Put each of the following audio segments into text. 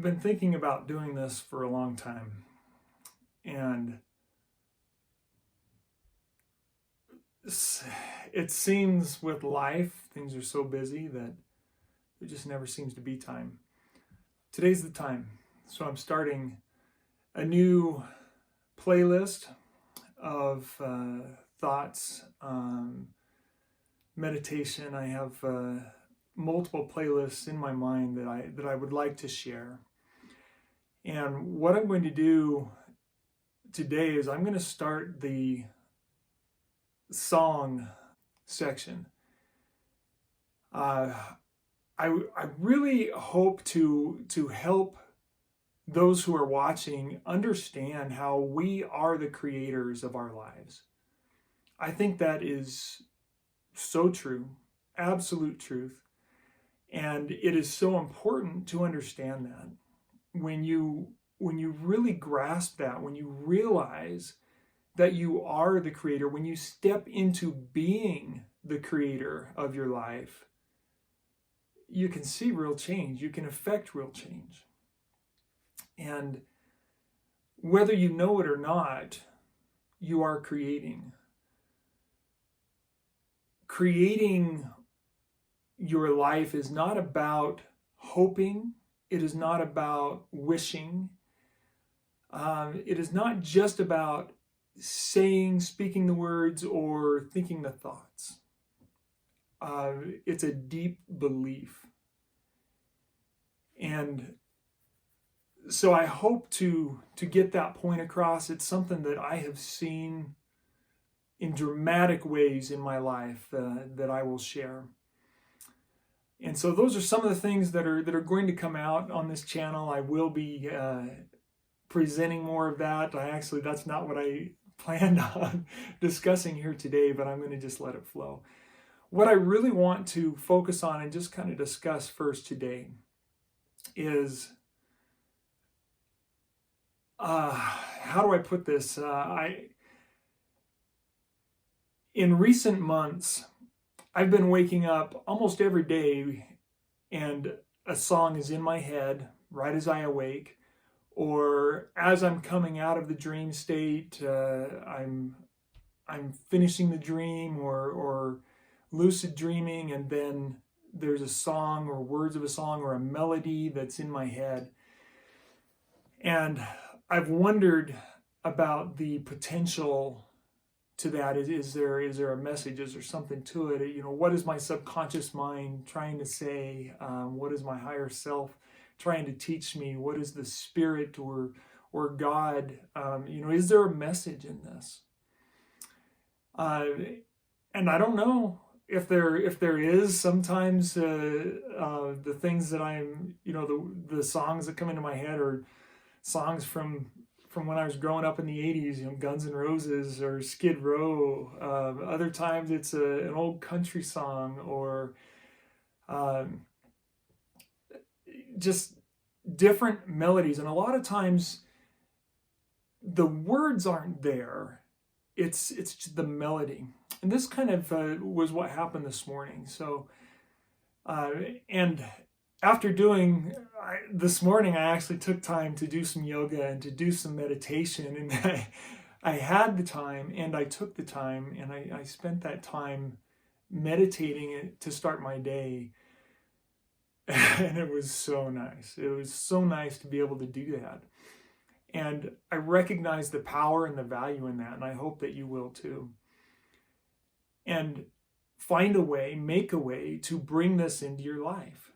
been thinking about doing this for a long time, and it seems with life, things are so busy that there just never seems to be time. Today's the time. So I'm starting a new playlist of thoughts, meditation. I have multiple playlists in my mind that I would like to share. And what I'm going to do today is I'm going to start the song section. I really hope to help those who are watching understand how we are the creators of our lives. I think that is so true, absolute truth. And it is so important to understand that. When you really grasp that, when you realize that you are the creator, when you step into being the creator of your life, you can see real change. You can affect real change. And whether you know it or not, you are creating. Creating your life is not about hoping. It is not about wishing. It is not just about speaking the words or thinking the thoughts. It's a deep belief. And so I hope to get that point across. It's something that I have seen in dramatic ways in my life that I will share. And so those are some of the things that are going to come out on this channel. I will be presenting more of that. That's not what I planned on discussing here today, but I'm going to just let it flow. What I really want to focus on and just kind of discuss first today is how do I put this? In recent months, I've been waking up almost every day and a song is in my head right as I awake, or as I'm coming out of the dream state, I'm finishing the dream or lucid dreaming, and then there's a song or words of a song or a melody that's in my head. And I've wondered about the potential to that. Is there a message? Is there something to it? What is my subconscious mind trying to say? What is my higher self trying to teach me? What is the spirit or God? Is there a message in this? And I don't know if there is. Sometimes the things that I'm, the songs that come into my head are songs from when I was growing up in the 80s, Guns N' Roses or Skid Row. Other times it's an old country song or just different melodies. And a lot of times the words aren't there. It's just the melody. And this kind of was what happened this morning. So, and after this morning, I actually took time to do some yoga and to do some meditation. And I had the time and I took the time and I spent that time meditating to start my day. And it was so nice. It was so nice to be able to do that. And I recognize the power and the value in that. And I hope that you will too. And find a way, make a way to bring this into your life.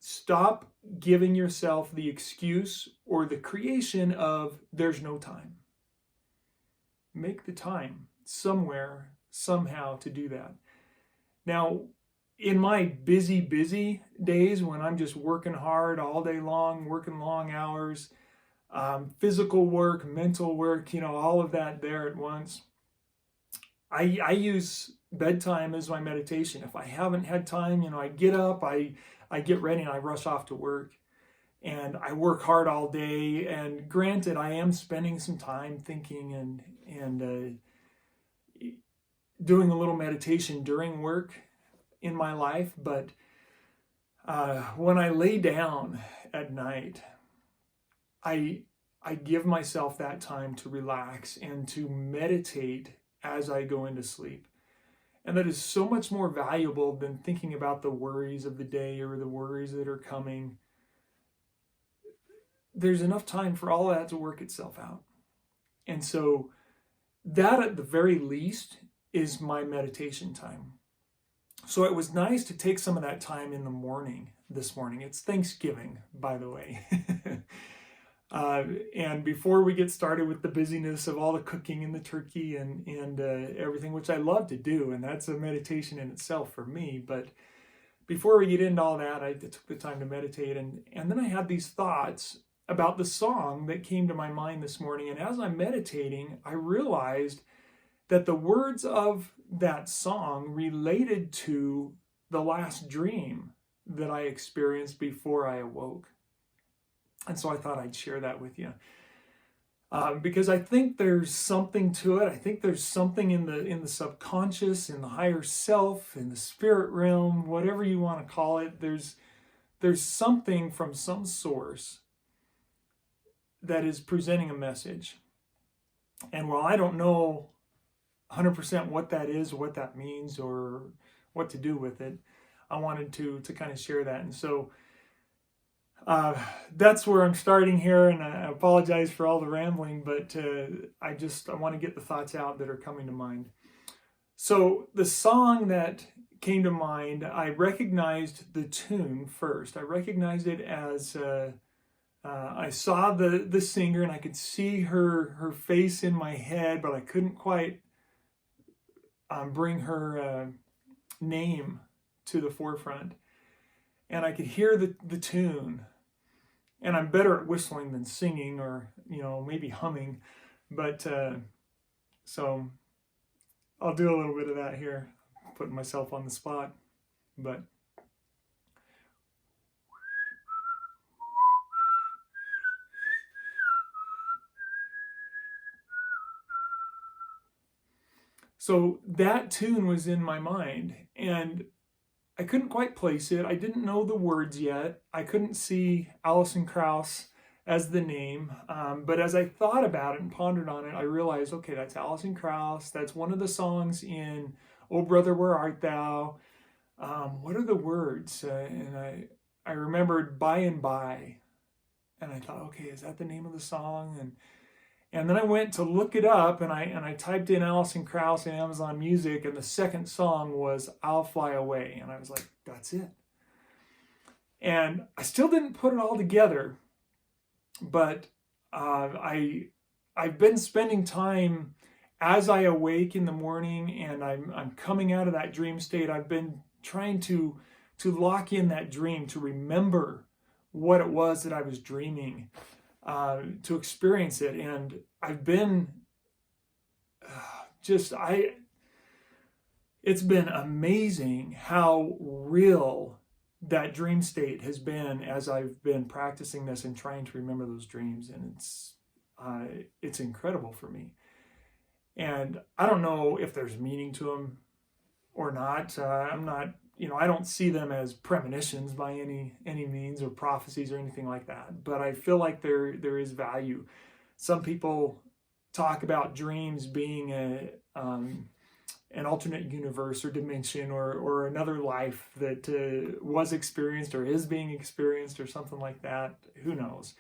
Stop giving yourself the excuse or the creation of there's no time. Make the time somewhere, somehow to do that. Now, in my busy days when I'm just working hard all day long, working long hours, physical work, mental work, all of that there at once, I use bedtime as my meditation. If I haven't had time, I get up, I get ready and I rush off to work, and I work hard all day. And granted, I am spending some time thinking and doing a little meditation during work in my life. But when I lay down at night, I give myself that time to relax and to meditate as I go into sleep. And that is so much more valuable than thinking about the worries of the day or the worries that are coming. There's enough time for all that to work itself out. And so that at the very least is my meditation time. So it was nice to take some of that time in the morning this morning. It's Thanksgiving, by the way. And before we get started with the busyness of all the cooking and the turkey and everything, which I love to do, and that's a meditation in itself for me. But before we get into all that, I took the time to meditate. And then I had these thoughts about the song that came to my mind this morning. And as I'm meditating, I realized that the words of that song related to the last dream that I experienced before I awoke. And so I thought I'd share that with you. Because I think there's something to it. I think there's something in the subconscious, in the higher self, in the spirit realm, whatever you want to call it. There's something from some source that is presenting a message. And while I don't know 100% what that is, or what that means, or what to do with it, I wanted to kind of share that. And so that's where I'm starting here, and I apologize for all the rambling, but I want to get the thoughts out that are coming to mind. So the song that came to mind, I recognized the tune first. I recognized it as I saw the singer, and I could see her face in my head, but I couldn't quite bring her name to the forefront. And I could hear the tune. And I'm better at whistling than singing, or maybe humming. But so I'll do a little bit of that here, putting myself on the spot. But so that tune was in my mind, and I couldn't quite place it. I didn't know the words yet. I couldn't see Alison Krauss as the name. But as I thought about it and pondered on it, I realized, okay, that's Alison Krauss. That's one of the songs in "Oh Brother, Where Art Thou?" What are the words? And I remembered "By and By." And I thought, okay, is that the name of the song? And then I went to look it up, and I typed in Alison Krauss in Amazon Music, and the second song was "I'll Fly Away." And I was like, that's it. And I still didn't put it all together, but I've been spending time as I awake in the morning, and I'm coming out of that dream state. I've been trying to lock in that dream, to remember what it was that I was dreaming. To experience it, and I've been it's been amazing how real that dream state has been as I've been practicing this and trying to remember those dreams, and it's incredible for me. And I don't know if there's meaning to them or not. I'm not, I don't see them as premonitions by any means, or prophecies or anything like that. But I feel like there is value. Some people talk about dreams being an alternate universe or dimension, or another life that was experienced or is being experienced, or something like that. Who knows?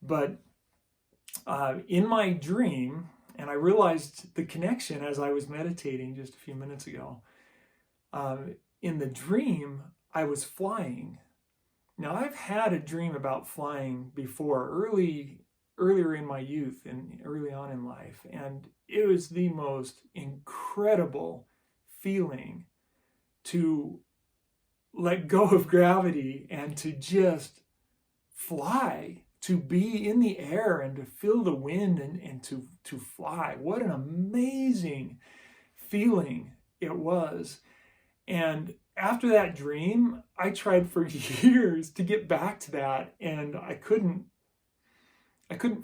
But in my dream, and I realized the connection as I was meditating just a few minutes ago. In the dream, I was flying. Now, I've had a dream about flying before, earlier in my youth and early on in life, and it was the most incredible feeling to let go of gravity and to just fly, to be in the air and to feel the wind and to fly. What an amazing feeling it was. And after that dream, I tried for years to get back to that, and I couldn't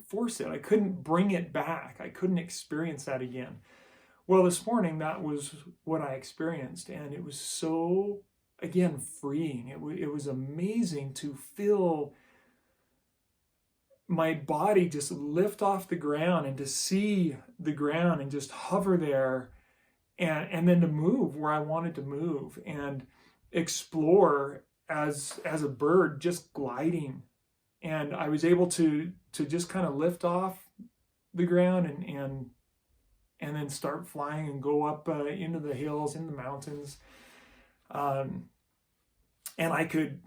force it. I couldn't bring it back. I couldn't experience that again. Well, this morning, that was what I experienced, and it was so, again, freeing. It was amazing to feel my body just lift off the ground, and to see the ground and just hover there, and then to move where I wanted to move and explore as a bird, just gliding. And I was able to just kind of lift off the ground and then start flying and go up into the hills, in the mountains. And I could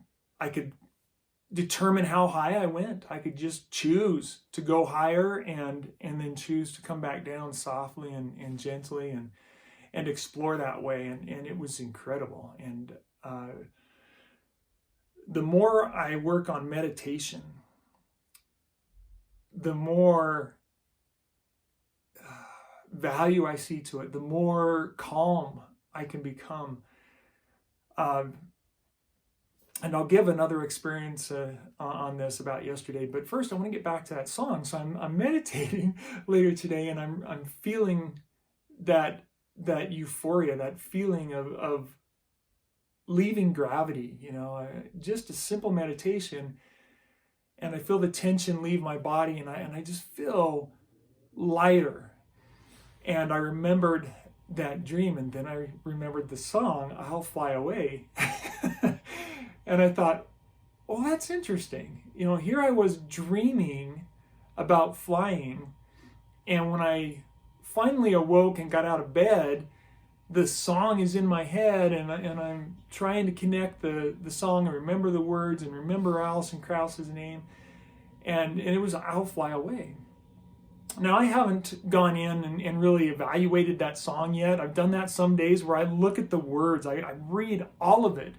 determine how high I went. I could just choose to go higher and then choose to come back down softly and gently and explore that way. And it was incredible. And the more I work on meditation, the more value I see to it, the more calm I can become. And I'll give another experience on this about yesterday. But first, I want to get back to that song. So I'm meditating later today, and I'm feeling that euphoria, that feeling of leaving gravity. Just a simple meditation, and I feel the tension leave my body, and I just feel lighter. And I remembered that dream, and then I remembered the song, "I'll Fly Away." And I thought, oh, that's interesting. Here I was dreaming about flying, and when I finally awoke and got out of bed, the song is in my head, and I'm trying to connect the song and remember the words and remember Alison Krauss's name, and it was "I'll Fly Away." Now, I haven't gone in and really evaluated that song yet. I've done that some days where I look at the words, I read all of it,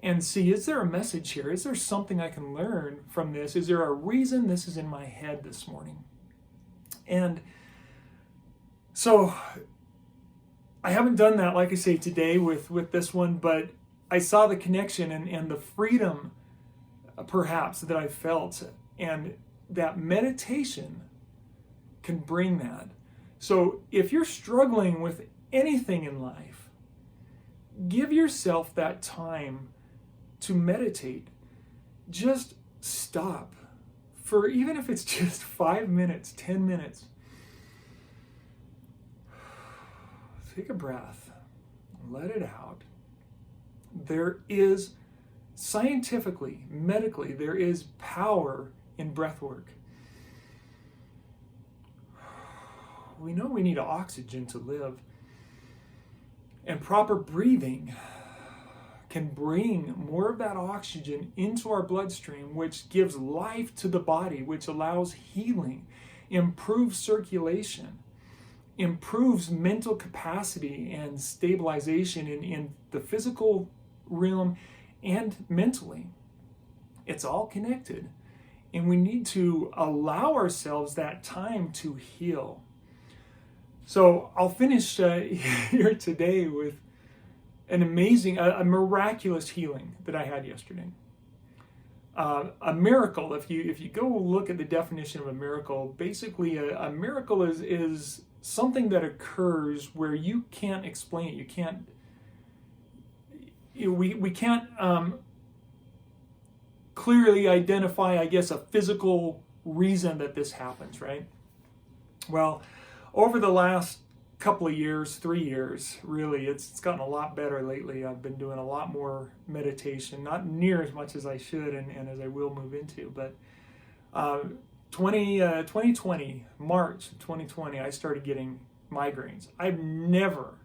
and see, is there a message here? Is there something I can learn from this? Is there a reason this is in my head this morning? And so I haven't done that, like I say, today with this one, but I saw the connection and the freedom, perhaps, that I felt. And that meditation can bring that. So if you're struggling with anything in life, give yourself that time to meditate. Just stop for, even if it's just 5 minutes, 10 minutes. Take a breath, let it out. There is, scientifically, medically, there is power in breath work. We know we need oxygen to live, and proper breathing can bring more of that oxygen into our bloodstream, which gives life to the body, which allows healing, improves circulation, improves mental capacity and stabilization in the physical realm and mentally. It's all connected, and we need to allow ourselves that time to heal. So I'll finish here today with an amazing, a miraculous healing that I had yesterday. A miracle, if you go look at the definition of a miracle, basically a miracle is something that occurs where you can't explain it. You can't, we can't clearly identify, I guess, a physical reason that this happens, right? Well, over the last couple of years, 3 years, really, it's gotten a lot better lately. I've been doing a lot more meditation, not near as much as I should and as I will move into, but 2020, March 2020, I started getting migraines. I've never,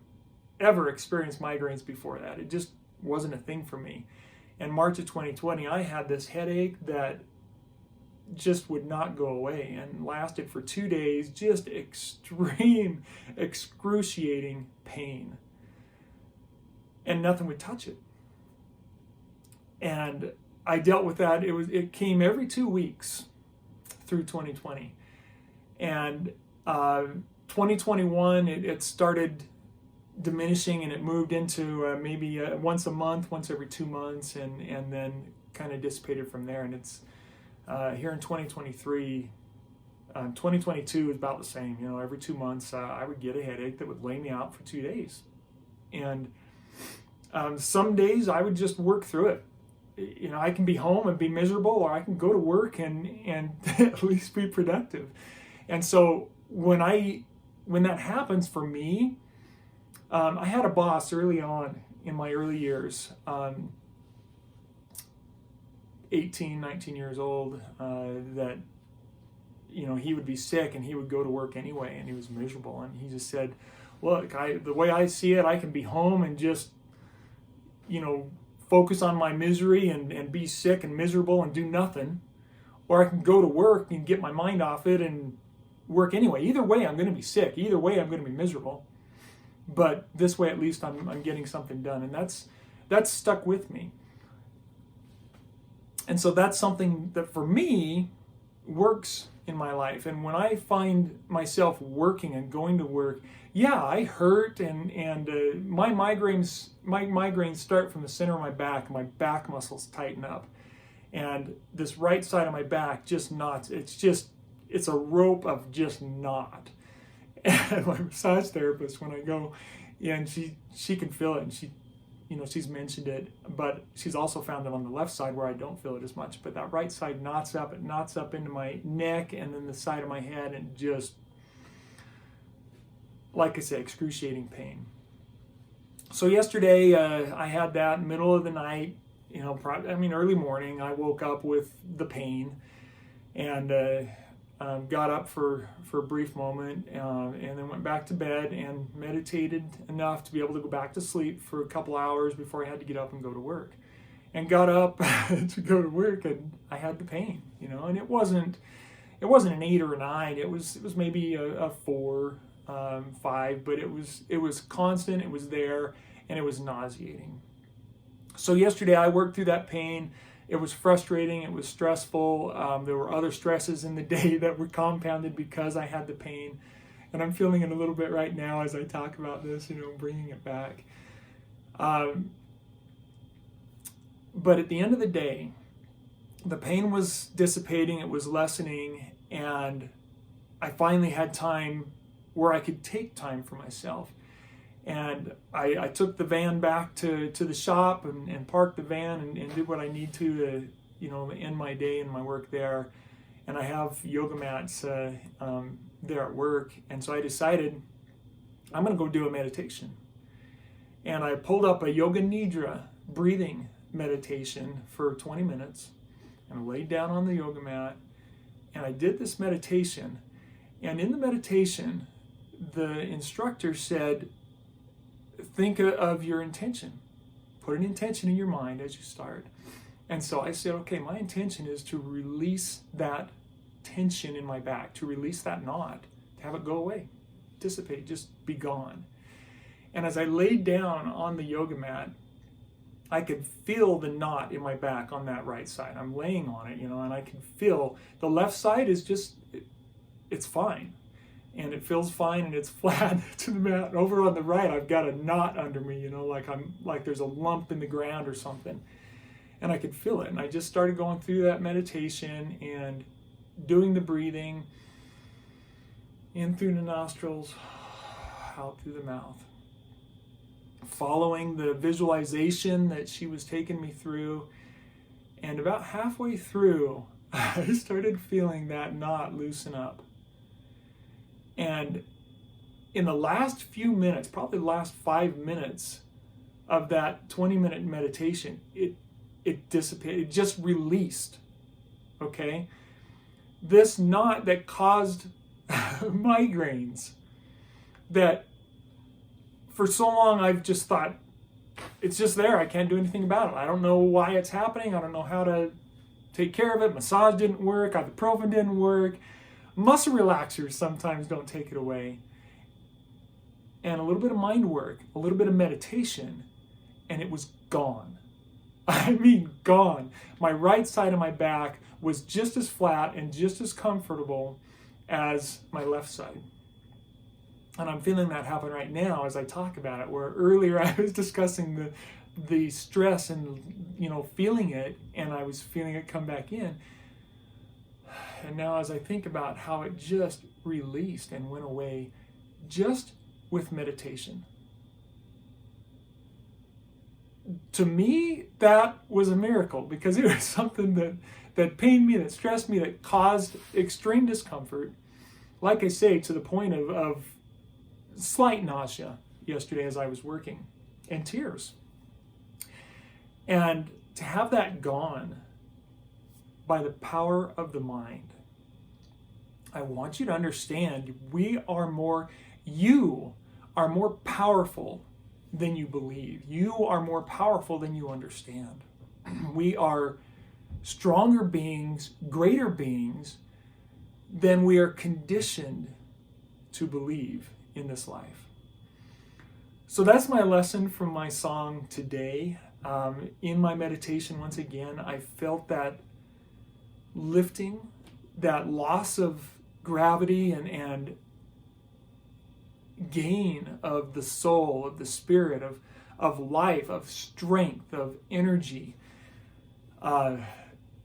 ever experienced migraines before that. It just wasn't a thing for me. In March of 2020, I had this headache that just would not go away and lasted for 2 days, just extreme, excruciating pain. And nothing would touch it. And I dealt with that. It came every 2 weeks through 2020. And 2021, it started diminishing, and it moved into maybe once a month, once every 2 months, and then kind of dissipated from there. And it's here in 2023, 2022 is about the same. Every 2 months I would get a headache that would lay me out for 2 days. And some days I would just work through it. I can be home and be miserable, or I can go to work and at least be productive. And so when that happens for me, I had a boss early on in my early years, 18, 19 years old, that he would be sick and he would go to work anyway, and he was miserable. And he just said, look, the way I see it, I can be home and just, focus on my misery and be sick and miserable and do nothing. Or I can go to work and get my mind off it and work anyway. Either way, I'm going to be sick. Either way, I'm going to be miserable. But this way, at least I'm getting something done. And that's stuck with me. And so that's something that for me works in my life. And when I find myself working and going to work, yeah, I hurt, and my migraines start from the center of my back. My back muscles tighten up, and this right side of my back just knots. It's a rope of just knot. And my massage therapist, when I go, and she can feel it, and she's mentioned it, but she's also found it on the left side where I don't feel it as much. But that right side knots up. It knots up into my neck and then the side of my head, and just, like I said, excruciating pain. So yesterday I had that middle of the night, early morning. I woke up with the pain and got up for a brief moment and then went back to bed and meditated enough to be able to go back to sleep for a couple hours before I had to get up and go to work. And got up to go to work, and I had the pain, and it wasn't an 8 or a 9. It was maybe a 4, 5, but it was constant. It was there, and it was nauseating. So yesterday I worked through that pain. It was frustrating. It was stressful. There were other stresses in the day that were compounded because I had the pain. And I'm feeling it a little bit right now as I talk about this, bringing it back. But at the end of the day, the pain was dissipating. It was lessening. And I finally had time where I could take time for myself. And I took the van back to the shop and parked the van and did what I need to end my day and my work there. And I have yoga mats there at work. And so I decided I'm going to go do a meditation. And I pulled up a Yoga Nidra breathing meditation for 20 minutes and laid down on the yoga mat. And I did this meditation. And in the meditation, the instructor said, think of your intention. Put an intention in your mind as you start. And so I said, okay, my intention is to release that tension in my back, to release that knot, to have it go away, dissipate, just be gone. And as I laid down on the yoga mat, I could feel the knot in my back on that right side. I'm laying on it, and I can feel the left side is just, it's fine. And it feels fine and it's flat to the mat. Over on the right, I've got a knot under me, like there's a lump in the ground or something. And I could feel it. And I just started going through that meditation and doing the breathing in through the nostrils, out through the mouth. Following the visualization that she was taking me through. And about halfway through, I started feeling that knot loosen up. And in the last few minutes, probably the last 5 minutes of that 20-minute meditation, it dissipated, it just released, okay? This knot that caused migraines, that for so long I've just thought, it's just there, I can't do anything about it. I don't know why it's happening, I don't know how to take care of it. Massage didn't work, ibuprofen didn't work. Muscle relaxers sometimes don't take it away. And a little bit of mind work, a little bit of meditation, and it was gone. I mean, gone. My right side of my back was just as flat and just as comfortable as my left side. And I'm feeling that happen right now as I talk about it, where earlier I was discussing the stress and, feeling it, and I was feeling it come back in. And now as I think about how it just released and went away just with meditation. to me, that was a miracle, because it was something that pained me, that stressed me, that caused extreme discomfort. Like I say, to the point of slight nausea yesterday as I was working, and tears. And to have that gone by the power of the mind, I want you to understand you are more powerful than you believe. You are more powerful than you understand. We are stronger beings, greater beings than we are conditioned to believe in this life. So that's my lesson from my song today. In my meditation, once again, I felt that lifting, that loss of gravity and gain of the soul, of the spirit, of life, of strength, of energy.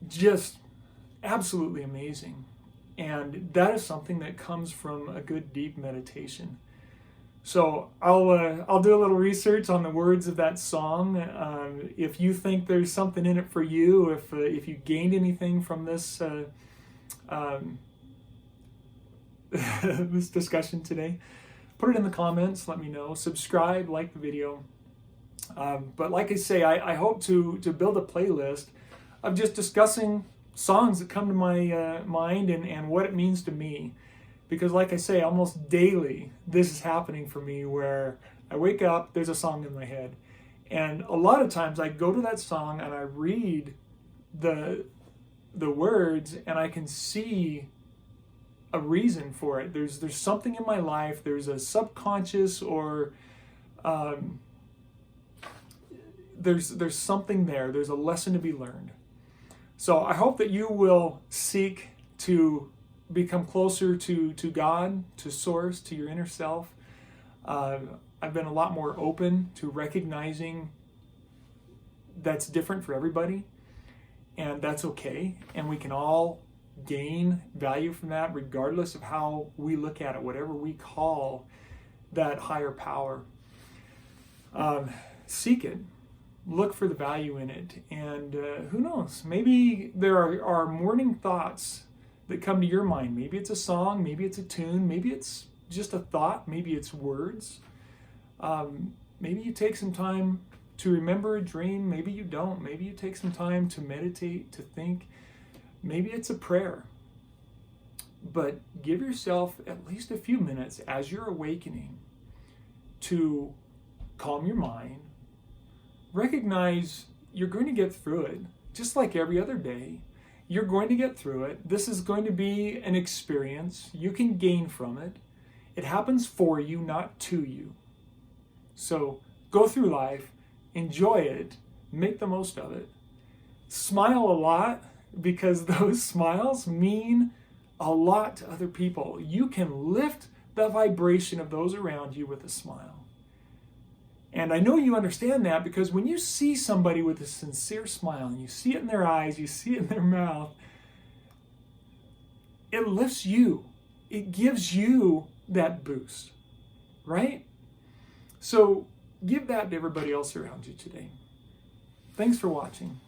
Just absolutely amazing. And that is something that comes from a good deep meditation. So I'll do a little research on the words of that song. If you think there's something in it for you, if you gained anything from this this discussion today, put it in the comments. Let me know. Subscribe, like the video. But like I say, I hope to build a playlist of just discussing songs that come to my mind and what it means to me. Because like I say, almost daily, this is happening for me, where I wake up, there's a song in my head. And a lot of times I go to that song and I read the words, and I can see a reason for it. There's something in my life, there's a subconscious, or there's something there. There's a lesson to be learned. So I hope that you will seek to become closer to God, to Source, to your inner self. I've been a lot more open to recognizing that's different for everybody, and that's okay. And we can all gain value from that, regardless of how we look at it, whatever we call that higher power. Seek it. Look for the value in it. And who knows? Maybe there are morning thoughts that come to your mind. Maybe it's a song, maybe it's a tune, maybe it's just a thought, maybe it's words. Maybe you take some time to remember a dream, maybe you don't. Maybe you take some time to meditate, to think. Maybe it's a prayer. But give yourself at least a few minutes as you're awakening to calm your mind. Recognize you're going to get through it, just like every other day. You're going to get through it. This is going to be an experience. You can gain from it. It happens for you, not to you. So go through life, enjoy it, make the most of it. Smile a lot, because those smiles mean a lot to other people. You can lift the vibration of those around you with a smile. And I know you understand that, because when you see somebody with a sincere smile, and you see it in their eyes, you see it in their mouth, it lifts you. It gives you that boost, right? So give that to everybody else around you today. Thanks for watching.